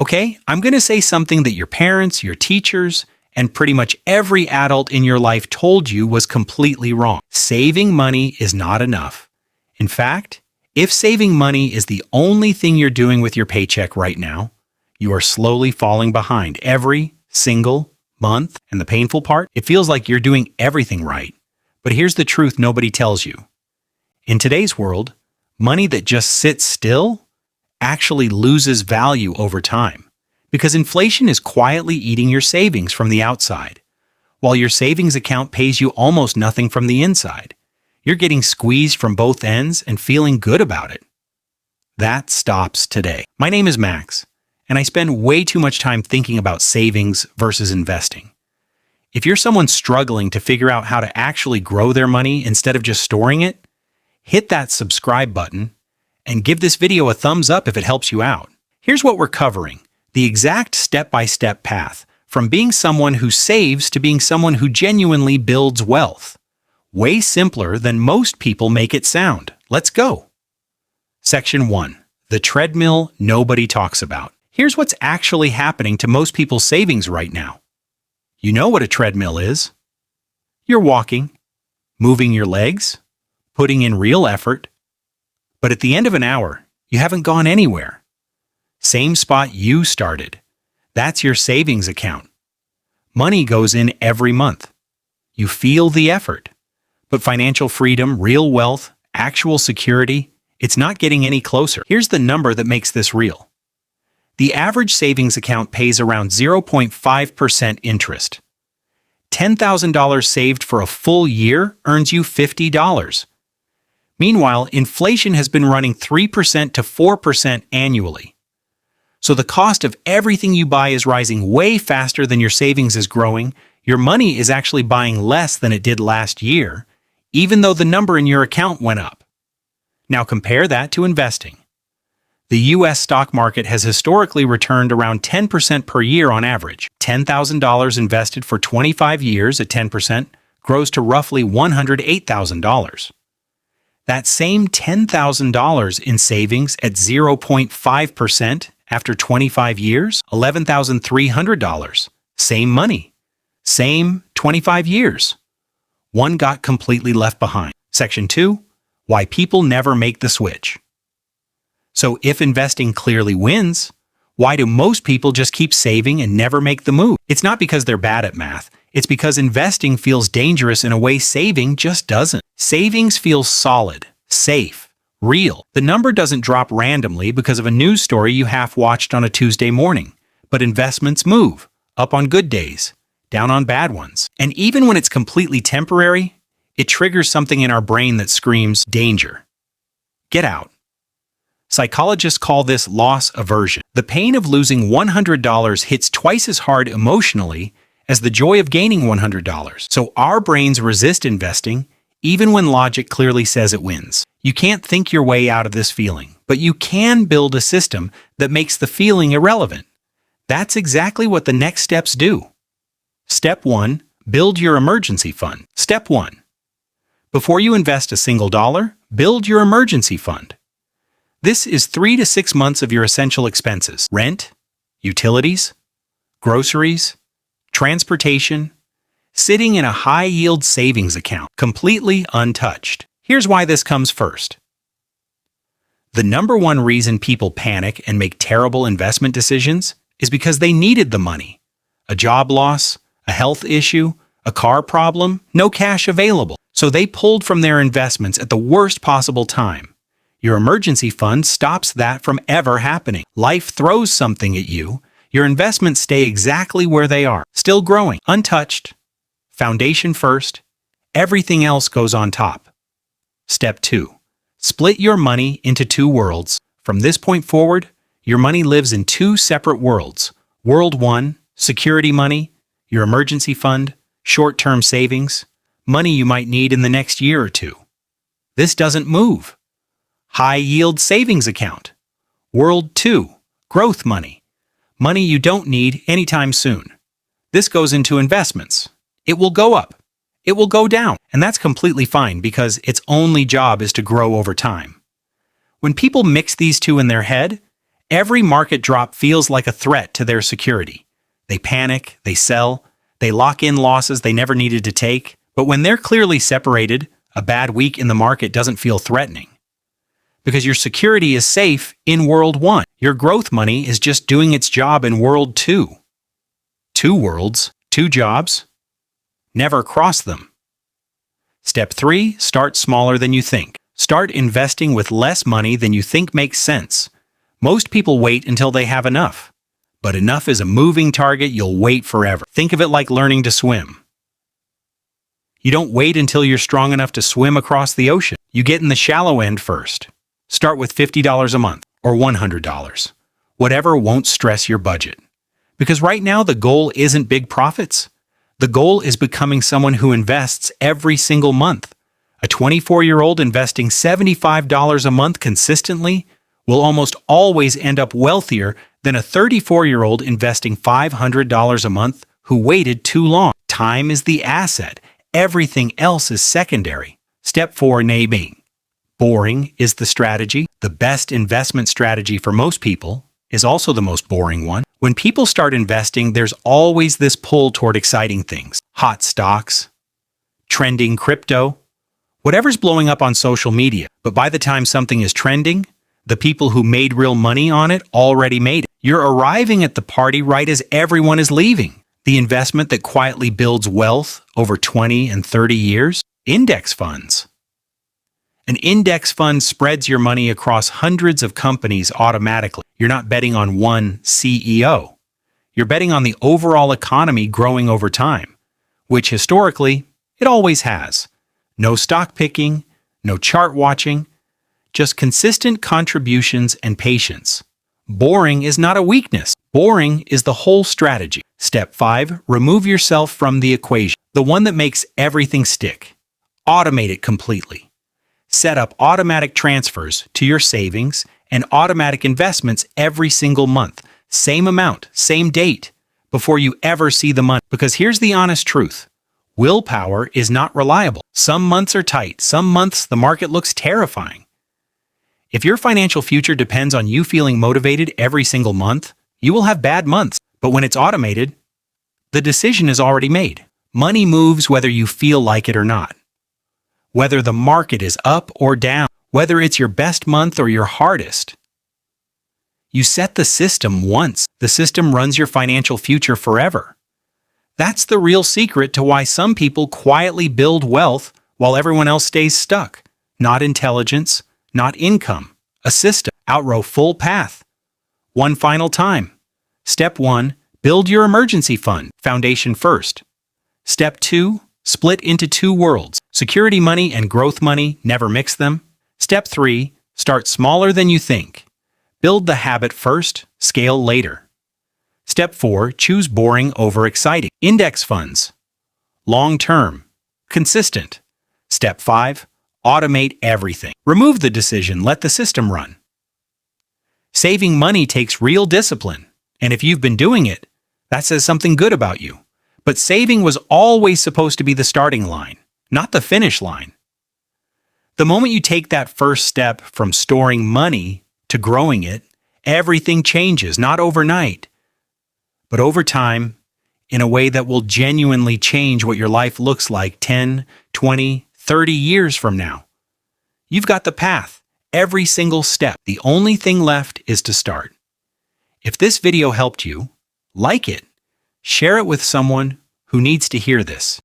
Okay, I'm going to say something that your parents, your teachers, and pretty much every adult in your life told you was completely wrong. Saving money is not enough. In fact, if saving money is the only thing you're doing with your paycheck right now, you are slowly falling behind every single month. And the painful part, it feels like you're doing everything right. But here's the truth nobody tells you. In today's world, money that just sits still actually loses value over time because inflation is quietly eating your savings from the outside, while your savings account pays you almost nothing from the inside. You're getting squeezed from both ends and feeling good about it. That stops today. My name is Max, and I spend way too much time thinking about savings versus investing. If you're someone struggling to figure out how to actually grow their money instead of just storing it, hit that subscribe button and give this video a thumbs up if it helps you out. Here's what we're covering: the exact step-by-step path from being someone who saves to being someone who genuinely builds wealth. Way simpler than most people make it sound. Let's go. Section 1. The treadmill nobody talks about. Here's what's actually happening to most people's savings right now. You know what a treadmill is. You're walking, moving your legs, putting in real effort. But at the end of an hour, you haven't gone anywhere. Same spot you started. That's your savings account. Money goes in every month. You feel the effort. But financial freedom, real wealth, actual security, it's not getting any closer. Here's the number that makes this real. The average savings account pays around 0.5% interest. $10,000 saved for a full year earns you $50. Meanwhile, inflation has been running 3% to 4% annually. So the cost of everything you buy is rising way faster than your savings is growing. Your money is actually buying less than it did last year, even though the number in your account went up. Now compare that to investing. The U.S. stock market has historically returned around 10% per year on average. $10,000 invested for 25 years at 10% grows to roughly $108,000. That same $10,000 in savings at 0.5% after 25 years, $11,300. Same money. Same 25 years. One got completely left behind. Section 2. Why people never make the switch. So if investing clearly wins, why do most people just keep saving and never make the move? It's not because they're bad at math. It's because investing feels dangerous in a way saving just doesn't. Savings feels solid, safe, real. The number doesn't drop randomly because of a news story you half-watched on a Tuesday morning. But investments move, up on good days, down on bad ones. And even when it's completely temporary, it triggers something in our brain that screams, danger. Get out. Psychologists call this loss aversion. The pain of losing $100 hits twice as hard emotionally as the joy of gaining $100. So our brains resist investing, even when logic clearly says it wins. You can't think your way out of this feeling, but you can build a system that makes the feeling irrelevant. That's exactly what the next steps do. Step 1. Build your emergency fund. Step 1. Before you invest a single dollar, build your emergency fund. This is 3 to 6 months of your essential expenses: rent, utilities, groceries, transportation, sitting in a high-yield savings account, completely untouched. Here's why this comes first. The number one reason people panic and make terrible investment decisions is because they needed the money. A job loss, a health issue, a car problem, no cash available. So they pulled from their investments at the worst possible time. Your emergency fund stops that from ever happening. Life throws something at you. Your investments stay exactly where they are, still growing, untouched. Foundation first. Everything else goes on top. Step 2. Split your money into 2 worlds. From this point forward, your money lives in 2 separate worlds. World 1, security money, your emergency fund, short-term savings, money you might need in the next year or 2. This doesn't move. High-yield savings account. World 2, growth money. Money you don't need anytime soon. This goes into investments. It will go up. It will go down. And that's completely fine because its only job is to grow over time. When people mix these two in their head, Every market drop feels like a threat to their security. They panic, they sell, they lock in losses they never needed to take, but when they're clearly separated, a bad week in the market doesn't feel threatening. Because your security is safe in World 1. Your growth money is just doing its job in World 2. Two worlds, two jobs. Never cross them. Step 3. Start smaller than you think. Start investing with less money than you think makes sense. Most people wait until they have enough. But enough is a moving target you'll wait forever. Think of it like learning to swim. You don't wait until you're strong enough to swim across the ocean. You get in the shallow end first. Start with $50 a month or $100. Whatever won't stress your budget. Because right now the goal isn't big profits. The goal is becoming someone who invests every single month. A 24-year-old investing $75 a month consistently will almost always end up wealthier than a 34-year-old investing $500 a month who waited too long. Time is the asset. Everything else is secondary. Step 4. Naming. Boring is the strategy. The best investment strategy for most people is also the most boring one. When people start investing, there's always this pull toward exciting things. Hot stocks, trending crypto, whatever's blowing up on social media. But by the time something is trending, the people who made real money on it already made it. You're arriving at the party right as everyone is leaving. The investment that quietly builds wealth over 20 and 30 years? Index funds. An index fund spreads your money across hundreds of companies automatically. You're not betting on one CEO. You're betting on the overall economy growing over time, which historically, it always has. No stock picking, no chart watching, just consistent contributions and patience. Boring is not a weakness. Boring is the whole strategy. Step 5. Remove yourself from the equation. The one that makes everything stick. Automate it completely. Set up automatic transfers to your savings and automatic investments every single month. Same amount, same date, before you ever see the money. Because here's the honest truth. Willpower is not reliable. Some months are tight. Some months the market looks terrifying. If your financial future depends on you feeling motivated every single month, you will have bad months. But when it's automated, the decision is already made. Money moves whether you feel like it or not. Whether the market is up or down, whether it's your best month or your hardest. You set the system once. The system runs your financial future forever. That's the real secret to why some people quietly build wealth while everyone else stays stuck. Not intelligence, not income. A system. Outrow full path. One final time. Step 1. Build your emergency fund. Foundation first. Step 2. Split into two worlds. Security money and growth money, never mix them. Step 3. Start smaller than you think. Build the habit first, scale later. Step 4. Choose boring over exciting. Index funds. Long-term. Consistent. Step 5. Automate everything. Remove the decision, let the system run. Saving money takes real discipline, and if you've been doing it, that says something good about you. But saving was always supposed to be the starting line, not the finish line. The moment you take that first step from storing money to growing it, everything changes, not overnight, but over time, in a way that will genuinely change what your life looks like 10, 20, 30 years from now. You've got the path, every single step. The only thing left is to start. If this video helped you, like it, share it with someone who needs to hear this.